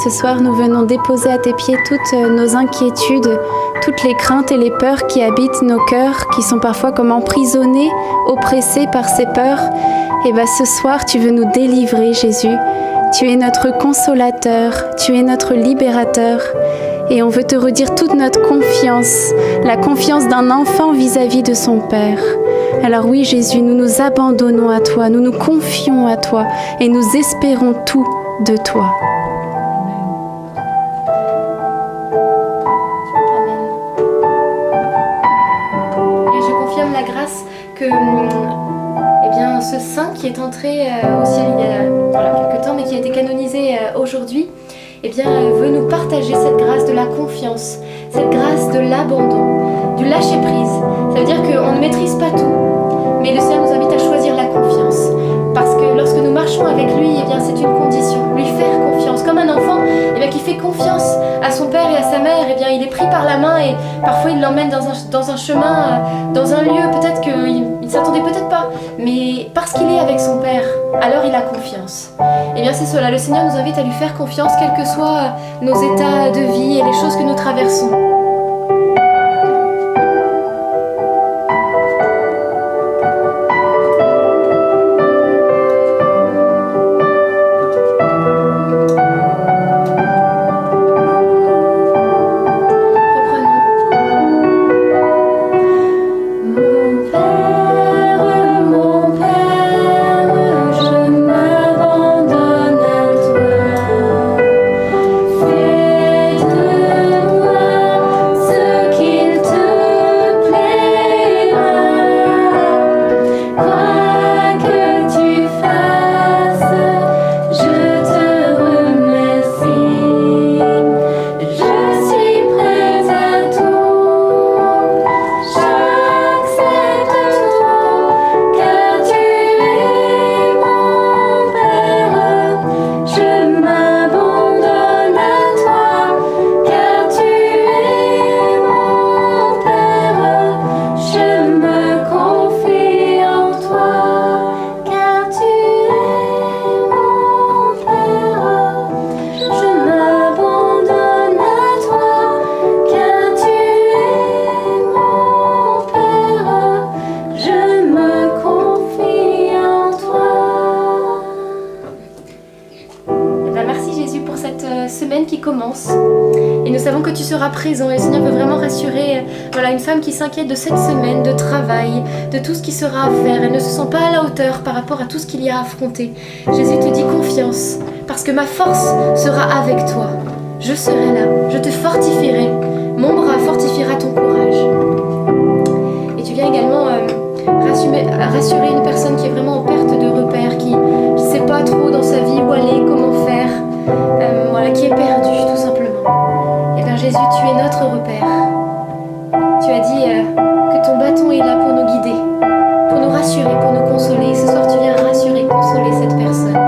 Ce soir, nous venons déposer à tes pieds toutes nos inquiétudes, toutes les craintes et les peurs qui habitent nos cœurs, qui sont parfois comme emprisonnés, oppressés par ces peurs. Et ce soir, tu veux nous délivrer, Jésus. Tu es notre consolateur, tu es notre libérateur. Et on veut te redire toute notre confiance, la confiance d'un enfant vis-à-vis de son Père. Alors oui, Jésus, nous nous abandonnons à toi, nous nous confions à toi et nous espérons tout de toi. La grâce que ce saint qui est entré au ciel il y a quelques temps mais qui a été canonisé aujourd'hui veut nous partager cette grâce de la confiance, cette grâce de l'abandon, du lâcher prise. Ça veut dire qu'on ne maîtrise pas tout, mais le Seigneur nous invite à choisir la confiance, parce que lorsque nous marchons avec lui, c'est une condition, lui faire confiance, comme un enfant qui fait confiance à son père et à sa mère. Il est pris par la main et parfois il l'emmène dans un chemin, dans un lieu peut-être qu'il ne s'attendait peut-être pas, mais parce qu'il est avec son père, alors il a confiance. C'est cela, le Seigneur nous invite à lui faire confiance, quels que soient nos états de vie et les choses que nous traversons. Présent et le Seigneur veut vraiment rassurer une femme qui s'inquiète de cette semaine de travail, de tout ce qui sera à faire. Elle ne se sent pas à la hauteur par rapport à tout ce qu'il y a à affronter. Jésus te dit confiance, parce que ma force sera avec toi. Je serai là, je te fortifierai, mon bras fortifiera ton courage. Et tu viens également rassurer une personne qui est vraiment en perte de repère, qui ne sait pas trop dans sa vie où aller, comment faire, qui est perdue tout simplement. Jésus, tu es notre repère. Tu as dit que ton bâton est là pour nous guider, pour nous rassurer, pour nous consoler. Ce soir, tu viens rassurer, consoler cette personne.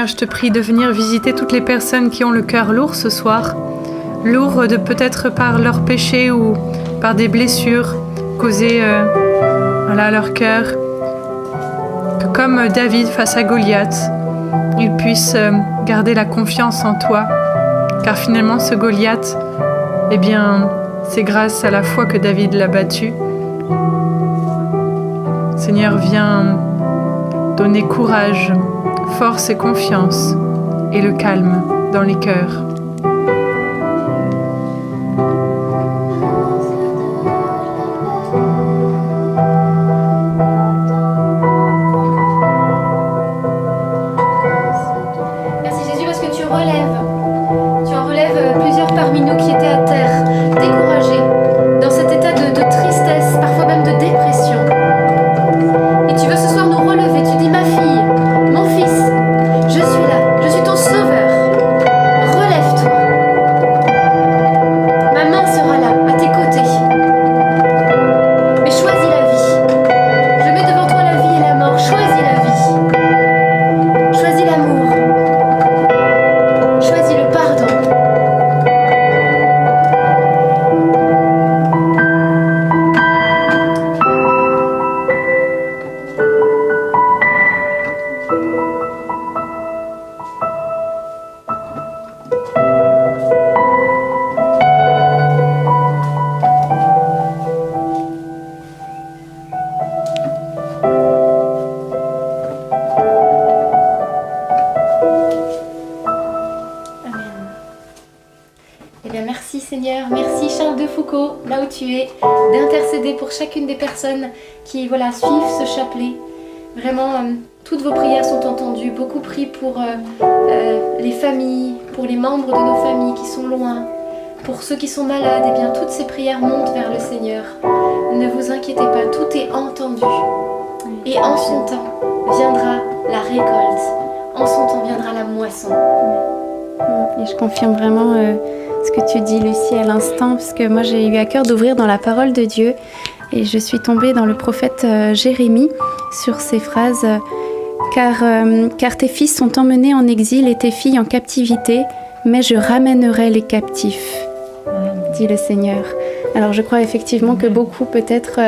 Seigneur, je te prie de venir visiter toutes les personnes qui ont le cœur lourd ce soir, lourd de peut-être par leurs péchés ou par des blessures causées à leur cœur. Que comme David face à Goliath, ils puissent garder la confiance en toi, car finalement ce Goliath, eh bien, c'est grâce à la foi que David l'a battu. Seigneur, viens donner courage, force et confiance, et le calme dans les cœurs. Merci Jésus parce que tu en relèves plusieurs parmi nous qui étaient à terre, découragés, dans cet état de tristesse, parfois même de dépression. Et tu veux ce soir nous relever, tu dis ma fille, mon fils, je suis là, je suis ton sauveur. Relève-toi. Ma main sera là, à tes côtés. Mais choisis la vie. Je mets devant toi la vie et la mort. Choisis la vie. Choisis l'amour. Choisis le pardon. Eh bien, merci Seigneur, merci Charles de Foucault, là où tu es, d'intercéder pour chacune des personnes qui suivent ce chapelet. Vraiment, toutes vos prières sont entendues. Beaucoup prient pour les familles, pour les membres de nos familles qui sont loin, pour ceux qui sont malades. Eh bien, toutes ces prières montent vers le Seigneur. Ne vous inquiétez pas, tout est entendu. Et en son temps viendra la récolte, en son temps viendra la moisson. Et je confirme vraiment ce que tu dis, Lucie, à l'instant, parce que moi j'ai eu à cœur d'ouvrir dans la parole de Dieu et je suis tombée dans le prophète Jérémie sur ces phrases car tes fils sont emmenés en exil et tes filles en captivité, mais je ramènerai les captifs, dit le Seigneur. Alors je crois effectivement que beaucoup peut-être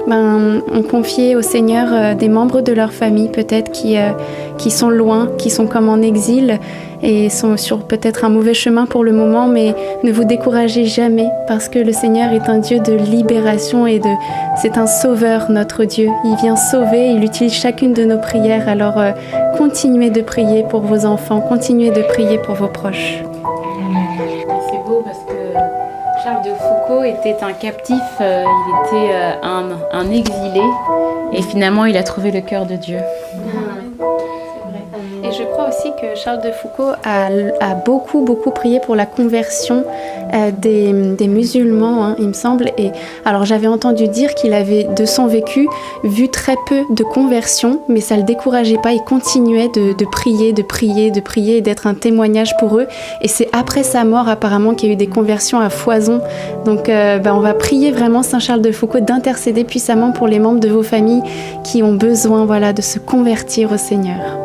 ont confié au Seigneur des membres de leur famille peut-être qui sont loin, qui sont comme en exil et sont sur peut-être un mauvais chemin pour le moment, mais ne vous découragez jamais parce que le Seigneur est un Dieu de libération et c'est un sauveur, notre Dieu. Il vient sauver, il utilise chacune de nos prières. Alors continuez de prier pour vos enfants, continuez de prier pour vos proches. C'est beau parce que Charles de Foucault était un captif, il était un exilé et finalement il a trouvé le cœur de Dieu. Et je crois aussi que Charles de Foucault a beaucoup prié pour la conversion des musulmans, hein, il me semble. Et alors j'avais entendu dire qu'il avait, de son vécu, vu très peu de conversions, mais ça ne le décourageait pas. Il continuait de prier, et d'être un témoignage pour eux. Et c'est après sa mort apparemment qu'il y a eu des conversions à foison. Donc on va prier vraiment Saint Charles de Foucault d'intercéder puissamment pour les membres de vos familles qui ont besoin de se convertir au Seigneur.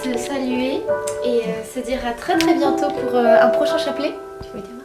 Se saluer et se dire à très bientôt pour un prochain chapelet. Tu veux dire